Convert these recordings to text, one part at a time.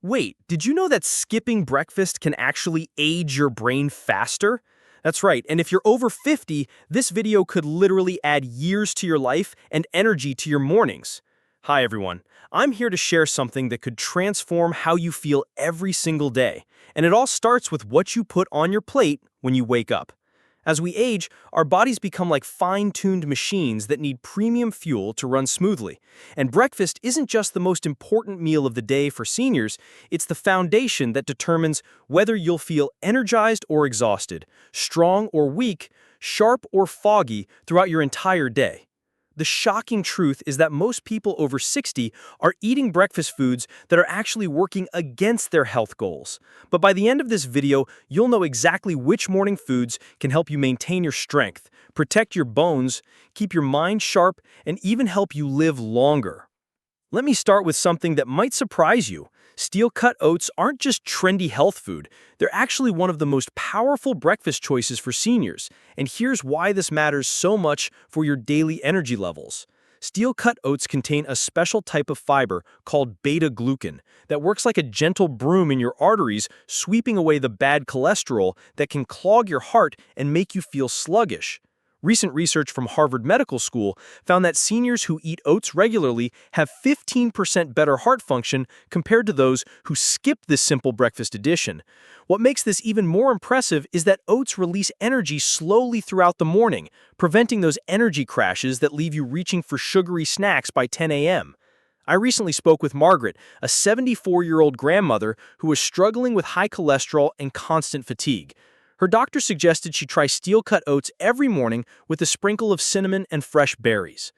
Wait, did you know that skipping breakfast can actually age your brain faster? That's right, and if you're over 50, this video could literally add years to your life and energy to your mornings. Hi everyone, I'm here to share something that could transform how you feel every single day, and it all starts with what you put on your plate when you wake up. As we age, our bodies become like fine-tuned machines that need premium fuel to run smoothly. And breakfast isn't just the most important meal of the day for seniors, it's the foundation that determines whether you'll feel energized or exhausted, strong or weak, sharp or foggy throughout your entire day. The shocking truth is that most people over 60 are eating breakfast foods that are actually working against their health goals. But by the end of this video, you'll know exactly which morning foods can help you maintain your strength, protect your bones, keep your mind sharp, and even help you live longer. Let me start with something that might surprise you. Steel-cut oats aren't just trendy health food, they're actually one of the most powerful breakfast choices for seniors, and here's why this matters so much for your daily energy levels. Steel-cut oats contain a special type of fiber called beta-glucan that works like a gentle broom in your arteries, sweeping away the bad cholesterol that can clog your heart and make you feel sluggish. Recent research from Harvard Medical School found that seniors who eat oats regularly have 15% better heart function compared to those who skip this simple breakfast addition. What makes this even more impressive is that oats release energy slowly throughout the morning, preventing those energy crashes that leave you reaching for sugary snacks by 10 a.m. I recently spoke with Margaret, a 74-year-old grandmother who was struggling with high cholesterol and constant fatigue. Her doctor suggested she try steel-cut oats every morning with a sprinkle of cinnamon and fresh berries.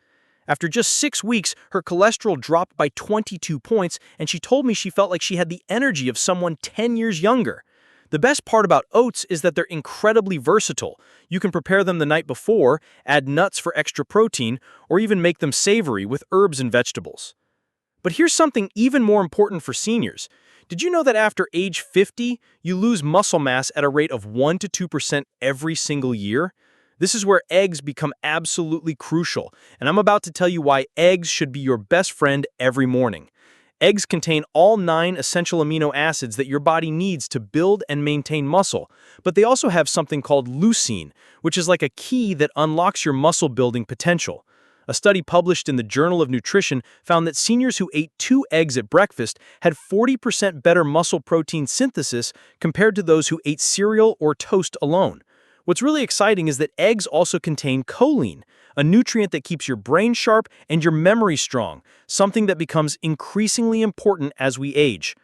After just 6 weeks, her cholesterol dropped by 22 points, and she told me she felt like she had the energy of someone 10 years younger. The best part about oats is that they're incredibly versatile. You can prepare them the night before, add nuts for extra protein, or even make them savory with herbs and vegetables. But here's something even more important for seniors. Did you know that after age 50, you lose muscle mass at a rate of 1 to 2% every single year? This is where eggs become absolutely crucial, and I'm about to tell you why eggs should be your best friend every morning. Eggs contain all 9 essential amino acids that your body needs to build and maintain muscle, but they also have something called leucine, which is like a key that unlocks your muscle-building potential. A study published in the Journal of Nutrition found that seniors who ate 2 eggs at breakfast had 40% better muscle protein synthesis compared to those who ate cereal or toast alone. What's really exciting is that eggs also contain choline, a nutrient that keeps your brain sharp and your memory strong, something that becomes increasingly important as we age.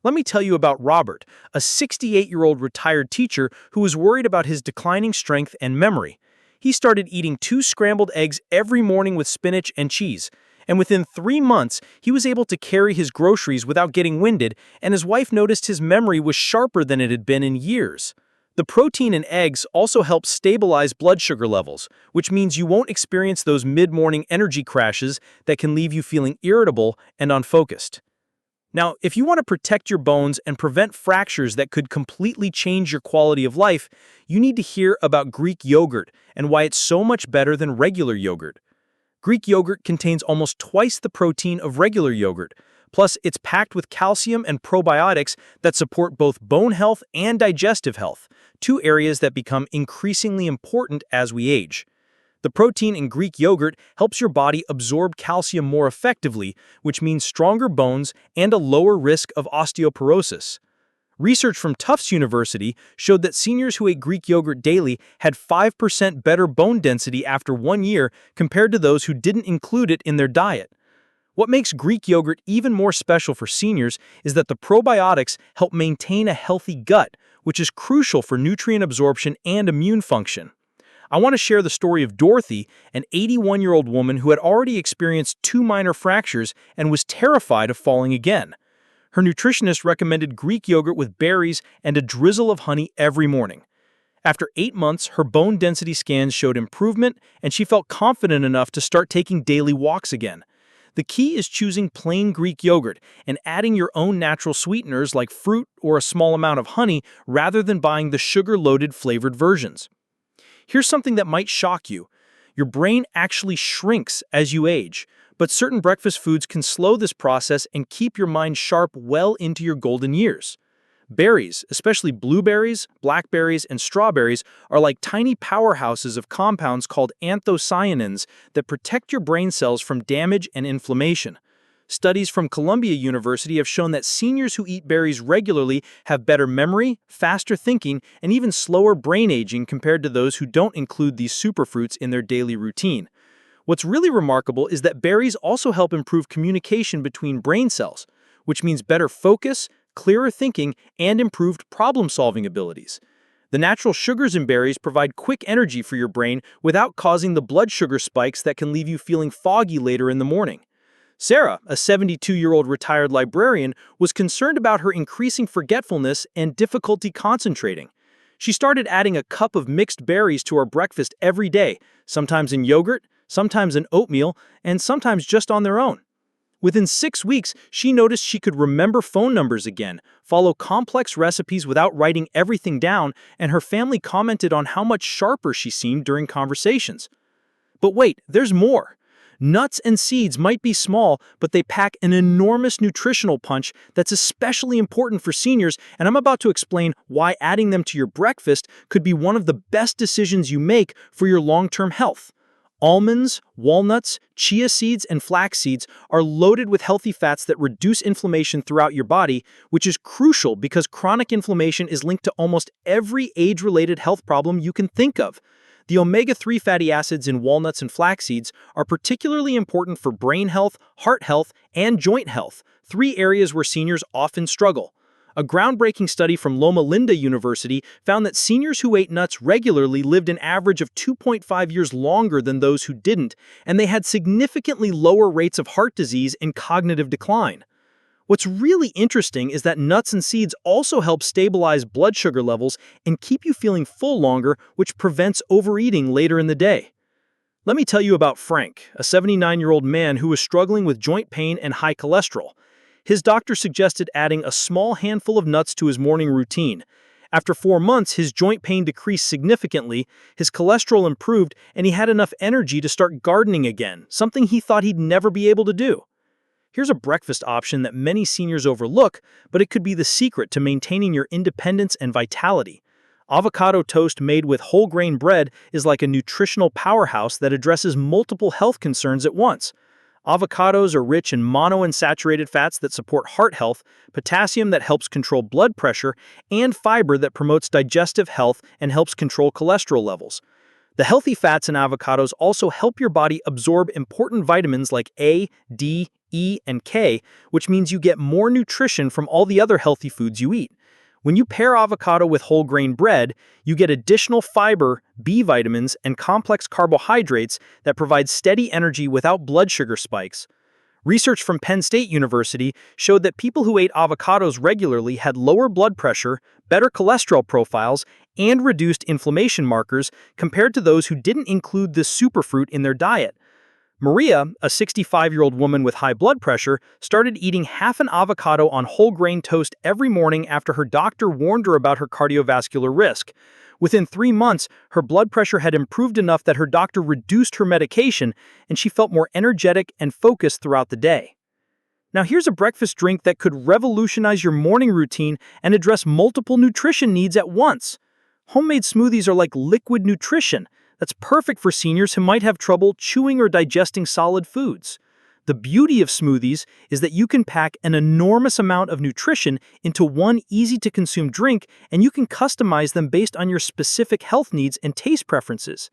Let me tell you about Robert, a 68-year-old retired teacher who was worried about his declining strength and memory. He started eating 2 scrambled eggs every morning with spinach and cheese, and within 3 months, he was able to carry his groceries without getting winded, and his wife noticed his memory was sharper than it had been in years. The protein in eggs also helps stabilize blood sugar levels, which means you won't experience those mid-morning energy crashes that can leave you feeling irritable and unfocused. Now, if you want to protect your bones and prevent fractures that could completely change your quality of life, you need to hear about Greek yogurt and why it's so much better than regular yogurt. Greek yogurt contains almost twice the protein of regular yogurt. Plus, it's packed with calcium and probiotics that support both bone health and digestive health, 2 areas that become increasingly important as we age. The protein in Greek yogurt helps your body absorb calcium more effectively, which means stronger bones and a lower risk of osteoporosis. Research from Tufts University showed that seniors who ate Greek yogurt daily had 5% better bone density after 1 year compared to those who didn't include it in their diet. What makes Greek yogurt even more special for seniors is that the probiotics help maintain a healthy gut, which is crucial for nutrient absorption and immune function. I want to share the story of Dorothy, an 81-year-old woman who had already experienced 2 minor fractures and was terrified of falling again. Her nutritionist recommended Greek yogurt with berries and a drizzle of honey every morning. After 8 months, her bone density scans showed improvement, and she felt confident enough to start taking daily walks again. The key is choosing plain Greek yogurt and adding your own natural sweeteners like fruit or a small amount of honey rather than buying the sugar-loaded flavored versions. Here's something that might shock you. Your brain actually shrinks as you age, but certain breakfast foods can slow this process and keep your mind sharp well into your golden years. Berries, especially blueberries, blackberries, and strawberries, are like tiny powerhouses of compounds called anthocyanins that protect your brain cells from damage and inflammation. Studies from Columbia University have shown that seniors who eat berries regularly have better memory, faster thinking, and even slower brain aging compared to those who don't include these superfruits in their daily routine. What's really remarkable is that berries also help improve communication between brain cells, which means better focus, clearer thinking, and improved problem-solving abilities. The natural sugars in berries provide quick energy for your brain without causing the blood sugar spikes that can leave you feeling foggy later in the morning. Sarah, a 72-year-old retired librarian, was concerned about her increasing forgetfulness and difficulty concentrating. She started adding a cup of mixed berries to her breakfast every day, sometimes in yogurt, sometimes in oatmeal, and sometimes just on their own. Within 6 weeks, she noticed she could remember phone numbers again, follow complex recipes without writing everything down, and her family commented on how much sharper she seemed during conversations. But wait, there's more. Nuts and seeds might be small, but they pack an enormous nutritional punch that's especially important for seniors, and I'm about to explain why adding them to your breakfast could be one of the best decisions you make for your long-term health. Almonds, walnuts, chia seeds, and flax seeds are loaded with healthy fats that reduce inflammation throughout your body, which is crucial because chronic inflammation is linked to almost every age-related health problem you can think of. The omega-3 fatty acids in walnuts and flax seeds are particularly important for brain health, heart health, and joint health, 3 areas where seniors often struggle. A groundbreaking study from Loma Linda University found that seniors who ate nuts regularly lived an average of 2.5 years longer than those who didn't, and they had significantly lower rates of heart disease and cognitive decline. What's really interesting is that nuts and seeds also help stabilize blood sugar levels and keep you feeling full longer, which prevents overeating later in the day. Let me tell you about Frank, a 79-year-old man who was struggling with joint pain and high cholesterol. His doctor suggested adding a small handful of nuts to his morning routine. After 4 months, his joint pain decreased significantly, his cholesterol improved, and he had enough energy to start gardening again, something he thought he'd never be able to do. Here's a breakfast option that many seniors overlook, but it could be the secret to maintaining your independence and vitality. Avocado toast made with whole grain bread is like a nutritional powerhouse that addresses multiple health concerns at once. Avocados are rich in monounsaturated fats that support heart health, potassium that helps control blood pressure, and fiber that promotes digestive health and helps control cholesterol levels. The healthy fats in avocados also help your body absorb important vitamins like A, D, E, and K, which means you get more nutrition from all the other healthy foods you eat. When you pair avocado with whole grain bread, you get additional fiber, B vitamins, and complex carbohydrates that provide steady energy without blood sugar spikes. Research from Penn State University showed that people who ate avocados regularly had lower blood pressure, better cholesterol profiles, and reduced inflammation markers compared to those who didn't include this superfruit in their diet. Maria, a 65-year-old woman with high blood pressure, started eating half an avocado on whole grain toast every morning after her doctor warned her about her cardiovascular risk. Within 3 months, her blood pressure had improved enough that her doctor reduced her medication, and she felt more energetic and focused throughout the day. Now here's a breakfast drink that could revolutionize your morning routine and address multiple nutrition needs at once. Homemade smoothies are like liquid nutrition. That's perfect for seniors who might have trouble chewing or digesting solid foods. The beauty of smoothies is that you can pack an enormous amount of nutrition into one easy-to-consume drink, and you can customize them based on your specific health needs and taste preferences.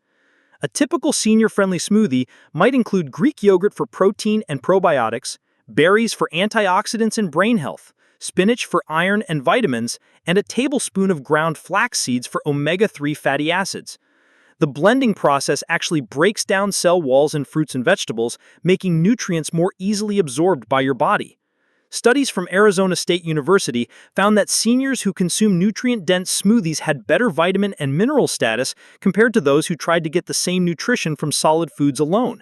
A typical senior-friendly smoothie might include Greek yogurt for protein and probiotics, berries for antioxidants and brain health, spinach for iron and vitamins, and a tablespoon of ground flax seeds for omega-3 fatty acids. The blending process actually breaks down cell walls in fruits and vegetables, making nutrients more easily absorbed by your body. Studies from Arizona State University found that seniors who consume nutrient-dense smoothies had better vitamin and mineral status compared to those who tried to get the same nutrition from solid foods alone.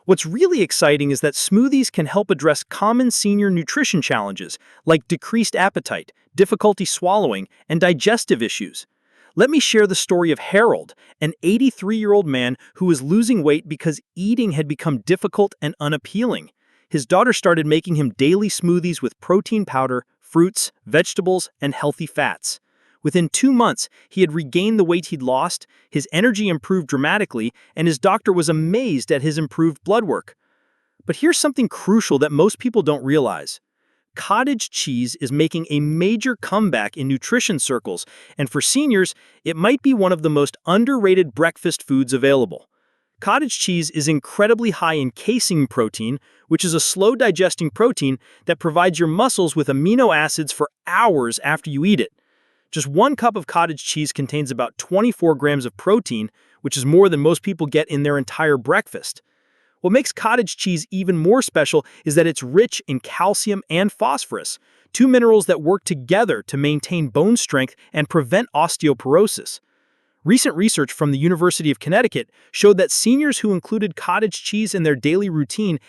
What's really exciting is that smoothies can help address common senior nutrition challenges like decreased appetite, difficulty swallowing, and digestive issues. Let me share the story of Harold, an 83-year-old man who was losing weight because eating had become difficult and unappealing. His daughter started making him daily smoothies with protein powder, fruits, vegetables, and healthy fats. Within 2 months, he had regained the weight he'd lost, his energy improved dramatically, and his doctor was amazed at his improved blood work. But here's something crucial that most people don't realize. Cottage cheese is making a major comeback in nutrition circles, and for seniors, it might be one of the most underrated breakfast foods available. Cottage cheese is incredibly high in casein protein, which is a slow-digesting protein that provides your muscles with amino acids for hours after you eat it. Just 1 cup of cottage cheese contains about 24 grams of protein, which is more than most people get in their entire breakfast. What makes cottage cheese even more special is that it's rich in calcium and phosphorus, 2 minerals that work together to maintain bone strength and prevent osteoporosis. Recent research from the University of Connecticut showed that seniors who included cottage cheese in their daily routine